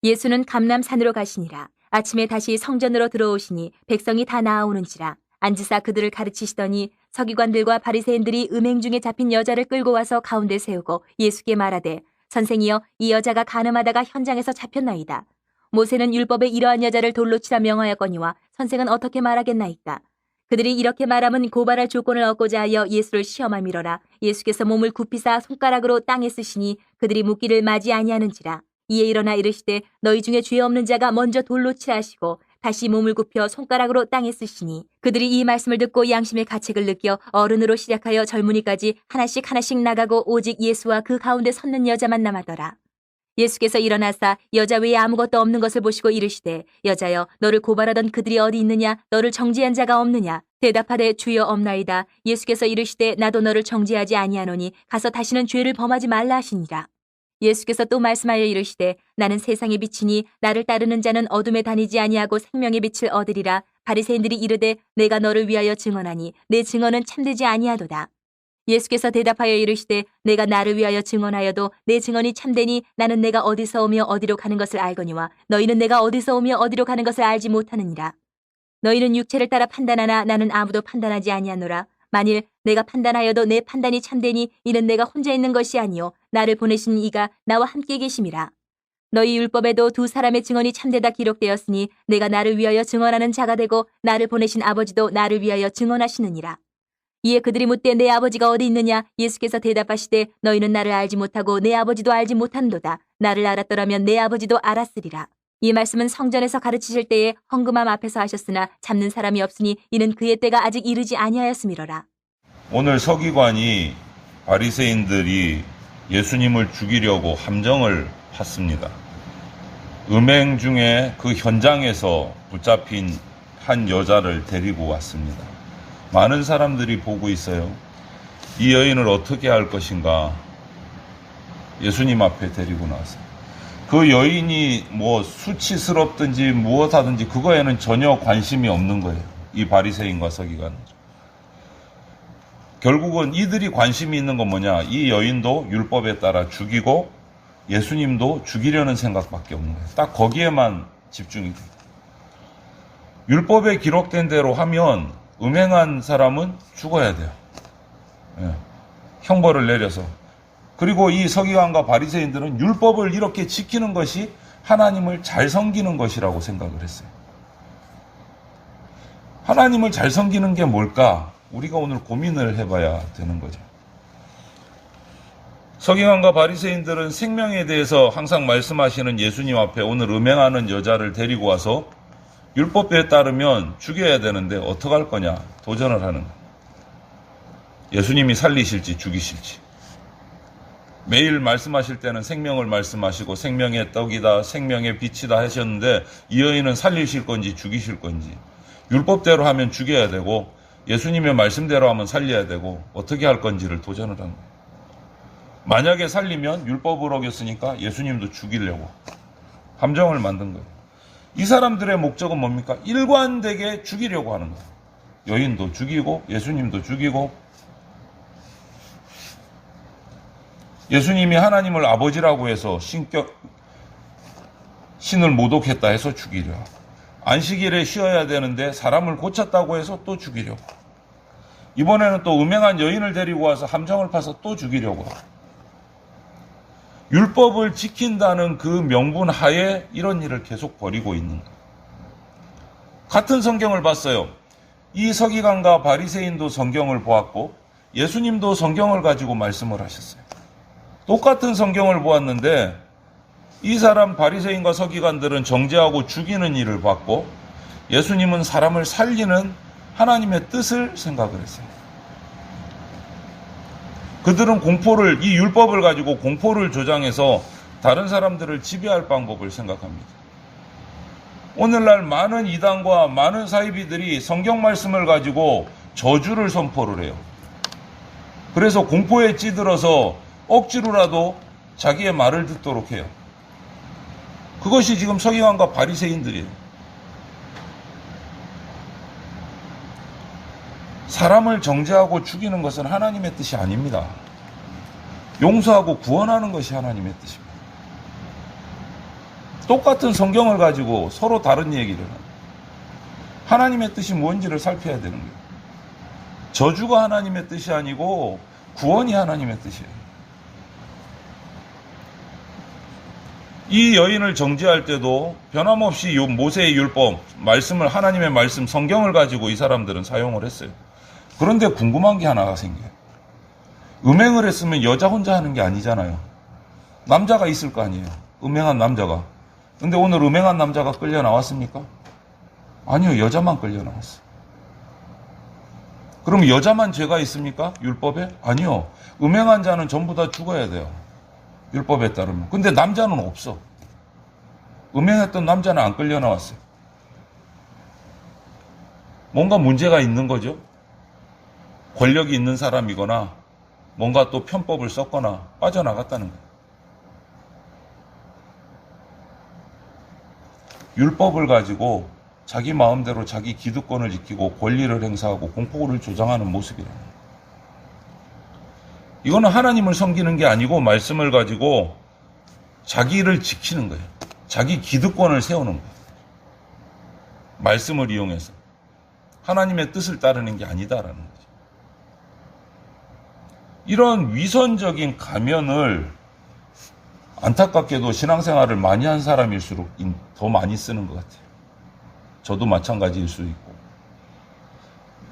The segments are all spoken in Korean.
예수는 감람산으로 가시니라. 아침에 다시 성전으로 들어오시니 백성이 다 나아오는지라. 앉으사 그들을 가르치시더니 서기관들과 바리새인들이 음행 중에 잡힌 여자를 끌고 와서 가운데 세우고 예수께 말하되 선생이여 이 여자가 간음하다가 현장에서 잡혔나이다. 모세는 율법에 이러한 여자를 돌로 치라 명하였거니와 선생은 어떻게 말하겠나이까. 그들이 이렇게 말하면 고발할 조건을 얻고자 하여 예수를 시험함이로라. 예수께서 몸을 굽히사 손가락으로 땅에 쓰시니 그들이 묻기를 맞이 아니하는지라. 이에 일어나 이르시되 너희 중에 죄 없는 자가 먼저 돌로 치라 하시고 다시 몸을 굽혀 손가락으로 땅에 쓰시니 그들이 이 말씀을 듣고 양심의 가책을 느껴 어른으로 시작하여 젊은이까지 하나씩 하나씩 나가고 오직 예수와 그 가운데 섰는 여자만 남았더라. 예수께서 일어나사 여자 외에 아무것도 없는 것을 보시고 이르시되 여자여 너를 고발하던 그들이 어디 있느냐 너를 정죄한 자가 없느냐. 대답하되 주여 없나이다. 예수께서 이르시되 나도 너를 정죄하지 아니하노니 가서 다시는 죄를 범하지 말라 하시니라. 예수께서 또 말씀하여 이르시되 나는 세상의 빛이니 나를 따르는 자는 어둠에 다니지 아니하고 생명의 빛을 얻으리라. 바리새인들이 이르되 내가 너를 위하여 증언하니 내 증언은 참되지 아니하도다. 예수께서 대답하여 이르시되 내가 나를 위하여 증언하여도 내 증언이 참되니 나는 내가 어디서 오며 어디로 가는 것을 알거니와 너희는 내가 어디서 오며 어디로 가는 것을 알지 못하느니라. 너희는 육체를 따라 판단하나 나는 아무도 판단하지 아니하노라. 만일 내가 판단하여도 내 판단이 참되니 이는 내가 혼자 있는 것이 아니요 나를 보내신 이가 나와 함께 계심이라. 너희 율법에도 두 사람의 증언이 참되다 기록되었으니 내가 나를 위하여 증언하는 자가 되고 나를 보내신 아버지도 나를 위하여 증언하시느니라. 이에 그들이 묻되 내 아버지가 어디 있느냐. 예수께서 대답하시되 너희는 나를 알지 못하고 내 아버지도 알지 못하는도다. 나를 알았더라면 내 아버지도 알았으리라. 이 말씀은 성전에서 가르치실 때에 헌금함 앞에서 하셨으나 잡는 사람이 없으니 이는 그의 때가 아직 이르지 아니하였음이로라. 오늘 서기관이 바리새인들이 예수님을 죽이려고 함정을 팠습니다. 음행 중에 그 현장에서 붙잡힌 한 여자를 데리고 왔습니다. 많은 사람들이 보고 있어요. 이 여인을 어떻게 할 것인가 예수님 앞에 데리고 나왔어요. 그 여인이 뭐 수치스럽든지 무엇하든지 그거에는 전혀 관심이 없는 거예요. 이 바리새인과 서기관은. 결국은 이들이 관심이 있는 건 뭐냐. 이 여인도 율법에 따라 죽이고 예수님도 죽이려는 생각밖에 없는 거예요. 딱 거기에만 집중이 돼요. 율법에 기록된 대로 하면 음행한 사람은 죽어야 돼요. 형벌을 내려서. 그리고 이 서기관과 바리새인들은 율법을 이렇게 지키는 것이 하나님을 잘 섬기는 것이라고 생각을 했어요. 하나님을 잘 섬기는 게 뭘까? 우리가 오늘 고민을 해봐야 되는 거죠. 서기관과 바리새인들은 생명에 대해서 항상 말씀하시는 예수님 앞에 오늘 음행하는 여자를 데리고 와서 율법에 따르면 죽여야 되는데 어떡할 거냐 도전을 하는 거예요. 예수님이 살리실지 죽이실지. 매일 말씀하실 때는 생명을 말씀하시고 생명의 떡이다 생명의 빛이다 하셨는데 이 여인은 살리실 건지 죽이실 건지. 율법대로 하면 죽여야 되고 예수님의 말씀대로 하면 살려야 되고 어떻게 할 건지를 도전을 한 거예요. 만약에 살리면 율법을 어겼으니까 예수님도 죽이려고 함정을 만든 거예요. 이 사람들의 목적은 뭡니까? 일관되게 죽이려고 하는 거예요. 여인도 죽이고 예수님도 죽이고 예수님이 하나님을 아버지라고 해서 신을 모독했다 해서 죽이려. 안식일에 쉬어야 되는데 사람을 고쳤다고 해서 또 죽이려고. 이번에는 또 음행한 여인을 데리고 와서 함정을 파서 또 죽이려고. 율법을 지킨다는 그 명분 하에 이런 일을 계속 벌이고 있는 거예요. 같은 성경을 봤어요. 이 서기관과 바리새인도 성경을 보았고 예수님도 성경을 가지고 말씀을 하셨어요. 똑같은 성경을 보았는데 이 사람 바리새인과 서기관들은 정죄하고 죽이는 일을 봤고 예수님은 사람을 살리는 하나님의 뜻을 생각을 했어요. 그들은 이 율법을 가지고 공포를 조장해서 다른 사람들을 지배할 방법을 생각합니다. 오늘날 많은 이단과 많은 사이비들이 성경 말씀을 가지고 저주를 선포를 해요. 그래서 공포에 찌들어서 억지로라도 자기의 말을 듣도록 해요. 그것이 지금 서기관과 바리새인들이에요. 사람을 정죄하고 죽이는 것은 하나님의 뜻이 아닙니다. 용서하고 구원하는 것이 하나님의 뜻입니다. 똑같은 성경을 가지고 서로 다른 얘기를 합니다. 하나님의 뜻이 뭔지를 살펴야 되는 거예요. 저주가 하나님의 뜻이 아니고 구원이 하나님의 뜻이에요. 이 여인을 정죄할 때도 변함없이 모세의 율법, 말씀을, 하나님의 말씀, 성경을 가지고 이 사람들은 사용을 했어요. 그런데 궁금한 게 하나가 생겨요. 음행을 했으면 여자 혼자 하는 게 아니잖아요. 남자가 있을 거 아니에요. 음행한 남자가. 근데 오늘 음행한 남자가 끌려 나왔습니까? 아니요, 여자만 끌려 나왔어요. 그럼 여자만 죄가 있습니까? 율법에? 아니요. 음행한 자는 전부 다 죽어야 돼요. 율법에 따르면. 근데 남자는 없어. 음행했던 남자는 안 끌려 나왔어요. 뭔가 문제가 있는 거죠. 권력이 있는 사람이거나 뭔가 또 편법을 썼거나 빠져나갔다는 거예요. 율법을 가지고 자기 마음대로 자기 기득권을 지키고 권리를 행사하고 공포를 조장하는 모습이라는 거예요. 이거는 하나님을 섬기는 게 아니고 말씀을 가지고 자기를 지키는 거예요. 자기 기득권을 세우는 거예요. 말씀을 이용해서. 하나님의 뜻을 따르는 게 아니다라는 거죠. 이런 위선적인 가면을 안타깝게도 신앙생활을 많이 한 사람일수록 더 많이 쓰는 것 같아요. 저도 마찬가지일 수 있고.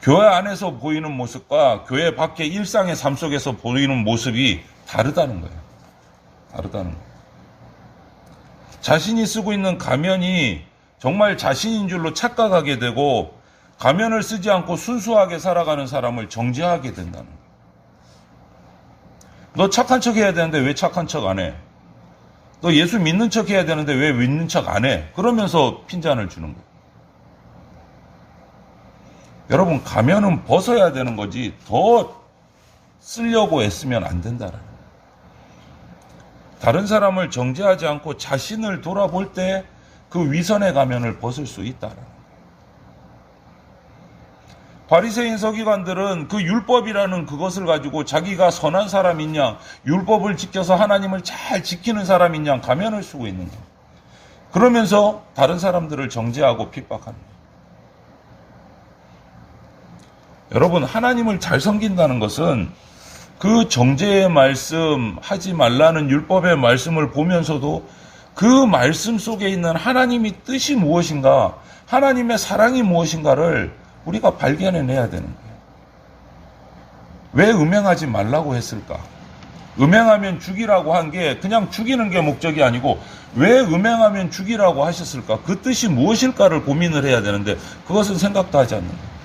교회 안에서 보이는 모습과 교회 밖의 일상의 삶 속에서 보이는 모습이 다르다는 거예요. 다르다는 거예요. 자신이 쓰고 있는 가면이 정말 자신인 줄로 착각하게 되고 가면을 쓰지 않고 순수하게 살아가는 사람을 정죄하게 된다는 거예요. 너 착한 척 해야 되는데 왜 착한 척 안 해? 너 예수 믿는 척 해야 되는데 왜 믿는 척 안 해? 그러면서 핀잔을 주는 거예요. 여러분, 가면은 벗어야 되는 거지 더 쓰려고 애쓰면 안 된다라는 거예요. 다른 사람을 정죄하지 않고 자신을 돌아볼 때 그 위선의 가면을 벗을 수 있다라는 거예요. 바리새인 서기관들은 그 율법이라는 그것을 가지고 자기가 선한 사람이냐, 율법을 지켜서 하나님을 잘 지키는 사람이냐 가면을 쓰고 있는 거예요. 그러면서 다른 사람들을 정죄하고 핍박하는 거예요. 여러분, 하나님을 잘 섬긴다는 것은 그 정죄의 말씀, 하지 말라는 율법의 말씀을 보면서도 그 말씀 속에 있는 하나님의 뜻이 무엇인가, 하나님의 사랑이 무엇인가를 우리가 발견해내야 되는 거예요. 왜 음행하지 말라고 했을까? 음행하면 죽이라고 한 게 그냥 죽이는 게 목적이 아니고 왜 음행하면 죽이라고 하셨을까? 그 뜻이 무엇일까를 고민을 해야 되는데 그것은 생각도 하지 않는 거예요.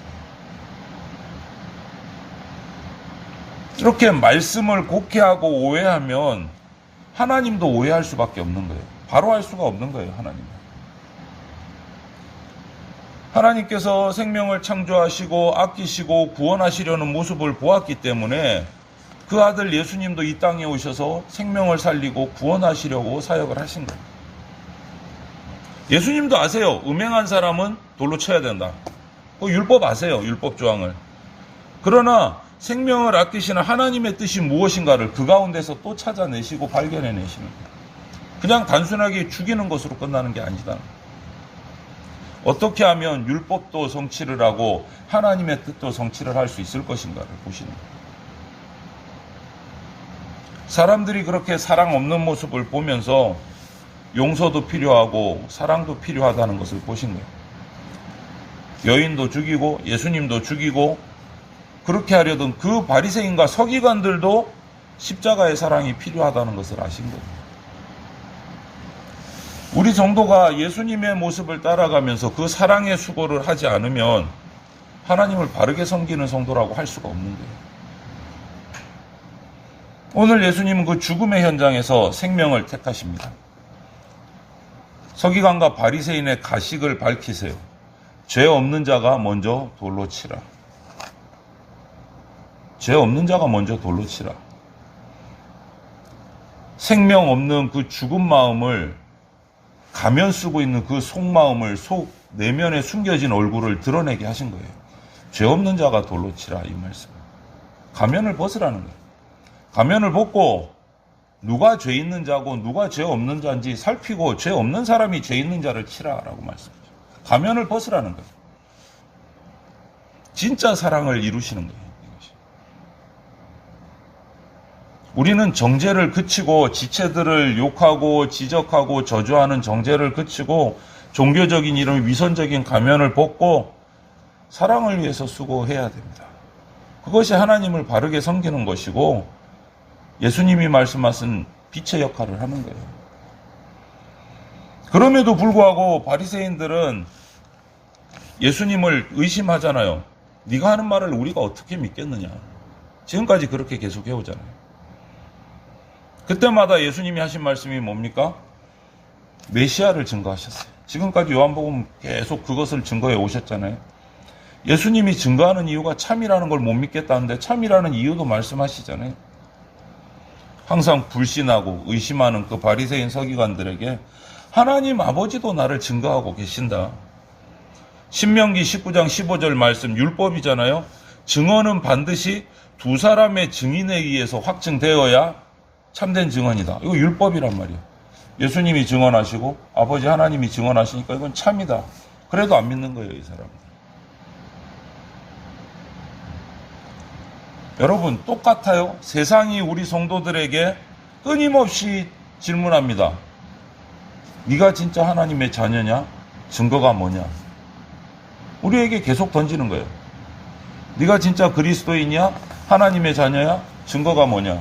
이렇게 말씀을 곡해하고 오해하면 하나님도 오해할 수밖에 없는 거예요. 바로 할 수가 없는 거예요, 하나님은. 하나님께서 생명을 창조하시고 아끼시고 구원하시려는 모습을 보았기 때문에 그 아들 예수님도 이 땅에 오셔서 생명을 살리고 구원하시려고 사역을 하신 거예요. 예수님도 아세요. 음행한 사람은 돌로 쳐야 된다. 율법 아세요. 율법 조항을. 그러나 생명을 아끼시는 하나님의 뜻이 무엇인가를 그 가운데서 또 찾아내시고 발견해내시는 거예요. 그냥 단순하게 죽이는 것으로 끝나는 게 아니다. 어떻게 하면 율법도 성취를 하고 하나님의 뜻도 성취를 할 수 있을 것인가를 보시는 거예요. 사람들이 그렇게 사랑 없는 모습을 보면서 용서도 필요하고 사랑도 필요하다는 것을 보신 거예요. 여인도 죽이고 예수님도 죽이고 그렇게 하려던 그 바리새인과 서기관들도 십자가의 사랑이 필요하다는 것을 아신 거예요. 우리 성도가 예수님의 모습을 따라가면서 그 사랑의 수고를 하지 않으면 하나님을 바르게 섬기는 성도라고 할 수가 없는 거예요. 오늘 예수님은 그 죽음의 현장에서 생명을 택하십니다. 서기관과 바리새인의 가식을 밝히세요. 죄 없는 자가 먼저 돌로 치라. 죄 없는 자가 먼저 돌로 치라. 생명 없는 그 죽은 마음을 가면 쓰고 있는 그 속마음을 속 내면에 숨겨진 얼굴을 드러내게 하신 거예요. 죄 없는 자가 돌로 치라 이 말씀. 가면을 벗으라는 거예요. 가면을 벗고 누가 죄 있는 자고 누가 죄 없는 자인지 살피고 죄 없는 사람이 죄 있는 자를 치라라고 말씀하죠. 가면을 벗으라는 거예요. 진짜 사랑을 이루시는 거예요. 이것이. 우리는 정죄를 그치고 지체들을 욕하고 지적하고 저주하는 정죄를 그치고 종교적인 이름 위선적인 가면을 벗고 사랑을 위해서 수고해야 됩니다. 그것이 하나님을 바르게 섬기는 것이고 예수님이 말씀하신 빛의 역할을 하는 거예요. 그럼에도 불구하고 바리새인들은 예수님을 의심하잖아요. 네가 하는 말을 우리가 어떻게 믿겠느냐. 지금까지 그렇게 계속 해오잖아요. 그때마다 예수님이 하신 말씀이 뭡니까? 메시아를 증거하셨어요. 지금까지 요한복음 계속 그것을 증거해 오셨잖아요. 예수님이 증거하는 이유가 참이라는 걸 못 믿겠다는데 참이라는 이유도 말씀하시잖아요. 항상 불신하고 의심하는 그 바리새인 서기관들에게 하나님 아버지도 나를 증거하고 계신다. 신명기 19장 15절 말씀 율법이잖아요. 증언은 반드시 두 사람의 증인에 의해서 확증되어야 참된 증언이다. 이거 율법이란 말이에요. 예수님이 증언하시고 아버지 하나님이 증언하시니까 이건 참이다. 그래도 안 믿는 거예요, 이 사람들. 여러분 똑같아요. 세상이 우리 성도들에게 끊임없이 질문합니다. 네가 진짜 하나님의 자녀냐? 증거가 뭐냐? 우리에게 계속 던지는 거예요. 네가 진짜 그리스도인이야? 하나님의 자녀야? 증거가 뭐냐?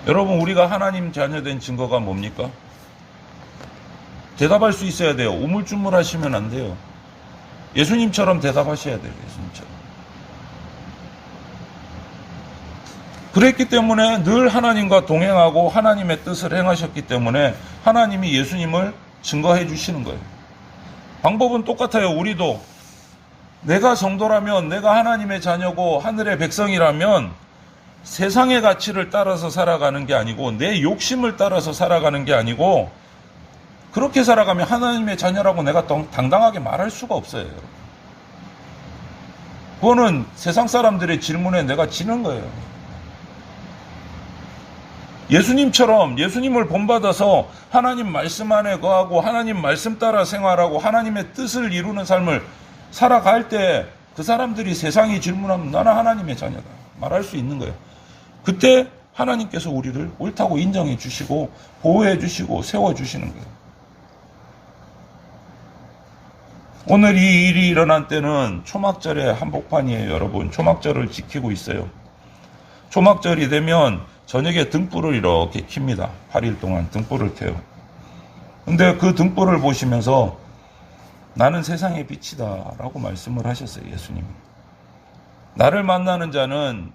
여러분 우리가 하나님 자녀된 증거가 뭡니까? 대답할 수 있어야 돼요. 우물쭈물하시면 안 돼요. 예수님처럼 대답하셔야 돼요. 예수님처럼. 그랬기 때문에 늘 하나님과 동행하고 하나님의 뜻을 행하셨기 때문에 하나님이 예수님을 증거해 주시는 거예요. 방법은 똑같아요. 우리도 내가 성도라면 내가 하나님의 자녀고 하늘의 백성이라면 세상의 가치를 따라서 살아가는 게 아니고 내 욕심을 따라서 살아가는 게 아니고 그렇게 살아가면 하나님의 자녀라고 내가 당당하게 말할 수가 없어요. 그거는 세상 사람들의 질문에 내가 지는 거예요. 예수님처럼 예수님을 본받아서 하나님 말씀 안에 거하고 하나님 말씀 따라 생활하고 하나님의 뜻을 이루는 삶을 살아갈 때 그 사람들이 세상이 질문하면 나는 하나님의 자녀다 말할 수 있는 거예요. 그때 하나님께서 우리를 옳다고 인정해 주시고 보호해 주시고 세워 주시는 거예요. 오늘 이 일이 일어난 때는 초막절의 한복판이에요. 여러분 초막절을 지키고 있어요. 초막절이 되면 저녁에 등불을 이렇게 킵니다. 8일 동안 등불을 켜요. 근데 그 등불을 보시면서 나는 세상의 빛이다 라고 말씀을 하셨어요. 예수님이. 나를 만나는 자는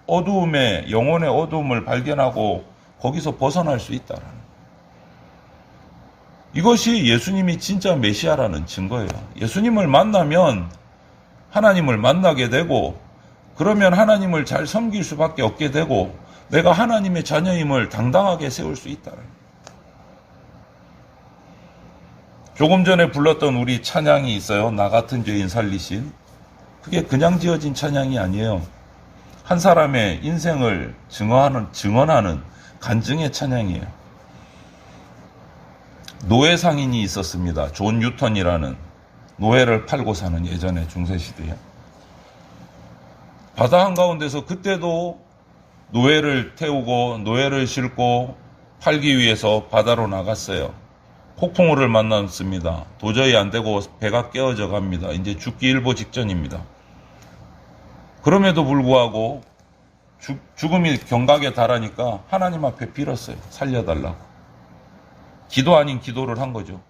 어두움에 영혼의 어두움을 발견하고 거기서 벗어날 수 있다라는 이것이 예수님이 진짜 메시아라는 증거예요. 예수님을 만나면 하나님을 만나게 되고 그러면 하나님을 잘 섬길 수밖에 없게 되고 내가 하나님의 자녀임을 당당하게 세울 수 있다는 조금 전에 불렀던 우리 찬양이 있어요. 나 같은 죄인 살리신. 그게 그냥 지어진 찬양이 아니에요. 한 사람의 인생을 증언하는 간증의 찬양이에요. 노예 상인이 있었습니다. 존 뉴턴이라는 노예를 팔고 사는 예전에 중세시대에. 바다 한가운데서 그때도 노예를 태우고 노예를 싣고 팔기 위해서 바다로 나갔어요. 폭풍우를 만났습니다. 도저히 안 되고 배가 깨어져 갑니다. 이제 죽기 일보 직전입니다. 그럼에도 불구하고 죽음이 경각에 달하니까 하나님 앞에 빌었어요. 살려달라고. 기도 아닌 기도를 한 거죠.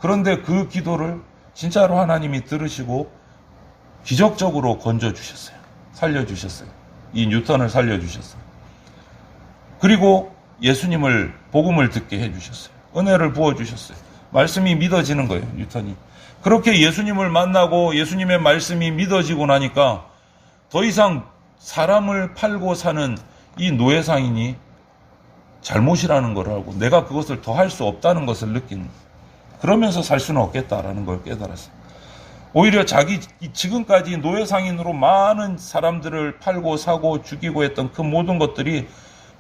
그런데 그 기도를 진짜로 하나님이 들으시고 기적적으로 건져주셨어요. 살려주셨어요. 이 뉴턴을 살려주셨어요. 그리고 예수님을 복음을 듣게 해주셨어요. 은혜를 부어주셨어요. 말씀이 믿어지는 거예요. 뉴턴이. 그렇게 예수님을 만나고 예수님의 말씀이 믿어지고 나니까 더 이상 사람을 팔고 사는 이 노예상인이 잘못이라는 걸 알고 내가 그것을 더 할 수 없다는 것을 느끼는 그러면서 살 수는 없겠다라는 걸 깨달았어요. 오히려 자기 지금까지 노예상인으로 많은 사람들을 팔고 사고 죽이고 했던 그 모든 것들이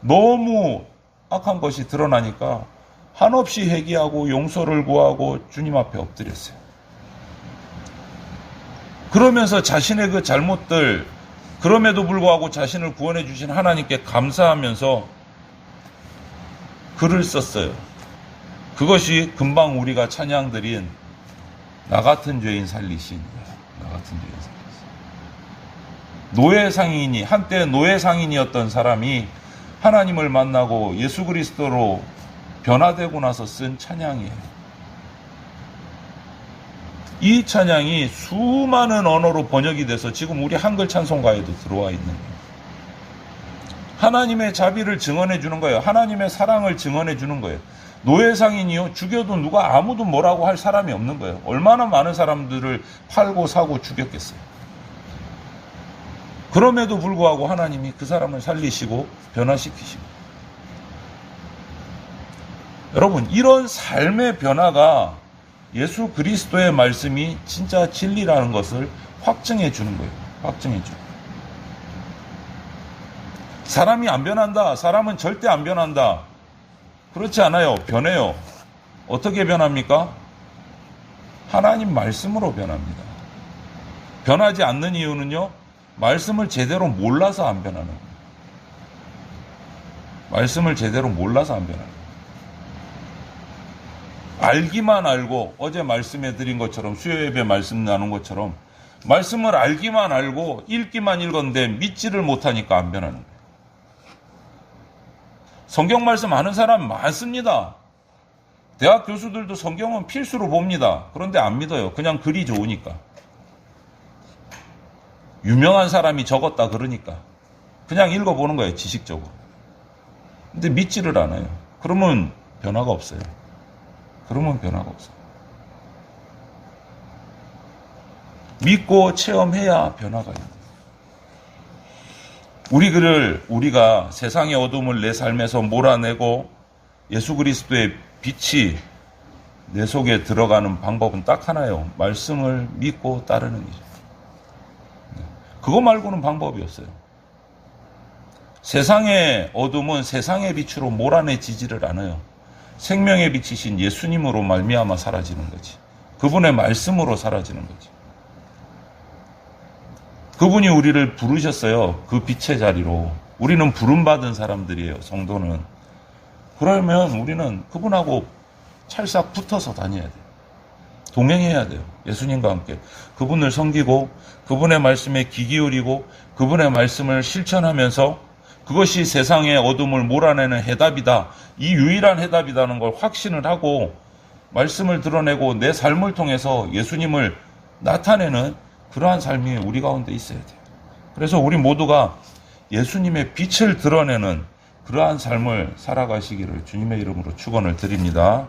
너무 악한 것이 드러나니까 한없이 회개하고 용서를 구하고 주님 앞에 엎드렸어요. 그러면서 자신의 그 잘못들, 그럼에도 불구하고 자신을 구원해 주신 하나님께 감사하면서 글을 썼어요. 그것이 금방 우리가 찬양드린 나 같은 죄인 살리신 거예요. 나 같은 죄인 살리신. 노예상인이, 한때 노예상인이었던 사람이 하나님을 만나고 예수 그리스도로 변화되고 나서 쓴 찬양이에요. 이 찬양이 수많은 언어로 번역이 돼서 지금 우리 한글 찬송가에도 들어와 있는 거예요. 하나님의 자비를 증언해 주는 거예요. 하나님의 사랑을 증언해 주는 거예요. 노예상인이요, 죽여도 누가 아무도 뭐라고 할 사람이 없는 거예요. 얼마나 많은 사람들을 팔고 사고 죽였겠어요. 그럼에도 불구하고 하나님이 그 사람을 살리시고 변화시키시고. 여러분, 이런 삶의 변화가 예수 그리스도의 말씀이 진짜 진리라는 것을 확증해 주는 거예요. 확증해 주는 거예요. 사람이 안 변한다. 사람은 절대 안 변한다. 그렇지 않아요. 변해요. 어떻게 변합니까? 하나님 말씀으로 변합니다. 변하지 않는 이유는요, 말씀을 제대로 몰라서 안 변하는 거예요. 말씀을 제대로 몰라서 안 변하는 거예요. 알기만 알고, 어제 말씀해 드린 것처럼, 수요 예배 말씀 나눈 것처럼, 말씀을 알기만 알고, 읽기만 읽었는데 믿지를 못하니까 안 변하는 거예요. 성경 말씀 아는 사람 많습니다. 대학 교수들도 성경은 필수로 봅니다. 그런데 안 믿어요. 그냥 글이 좋으니까. 유명한 사람이 적었다 그러니까. 그냥 읽어보는 거예요, 지식적으로. 근데 믿지를 않아요. 그러면 변화가 없어요. 그러면 변화가 없어요. 믿고 체험해야 변화가 있어요. 우리가 세상의 어둠을 내 삶에서 몰아내고 예수 그리스도의 빛이 내 속에 들어가는 방법은 딱 하나예요. 말씀을 믿고 따르는 거죠. 그거 말고는 방법이 없어요. 세상의 어둠은 세상의 빛으로 몰아내지지를 않아요. 생명의 빛이신 예수님으로 말미암아 사라지는 거지. 그분의 말씀으로 사라지는 거지. 그분이 우리를 부르셨어요. 그 빛의 자리로. 우리는 부름받은 사람들이에요. 성도는. 그러면 우리는 그분하고 찰싹 붙어서 다녀야 돼요. 동행해야 돼요. 예수님과 함께. 그분을 섬기고 그분의 말씀에 귀 기울이고 그분의 말씀을 실천하면서 그것이 세상의 어둠을 몰아내는 해답이다. 이 유일한 해답이라는 걸 확신을 하고 말씀을 드러내고 내 삶을 통해서 예수님을 나타내는 그러한 삶이 우리 가운데 있어야 돼요. 그래서 우리 모두가 예수님의 빛을 드러내는 그러한 삶을 살아가시기를 주님의 이름으로 축원을 드립니다.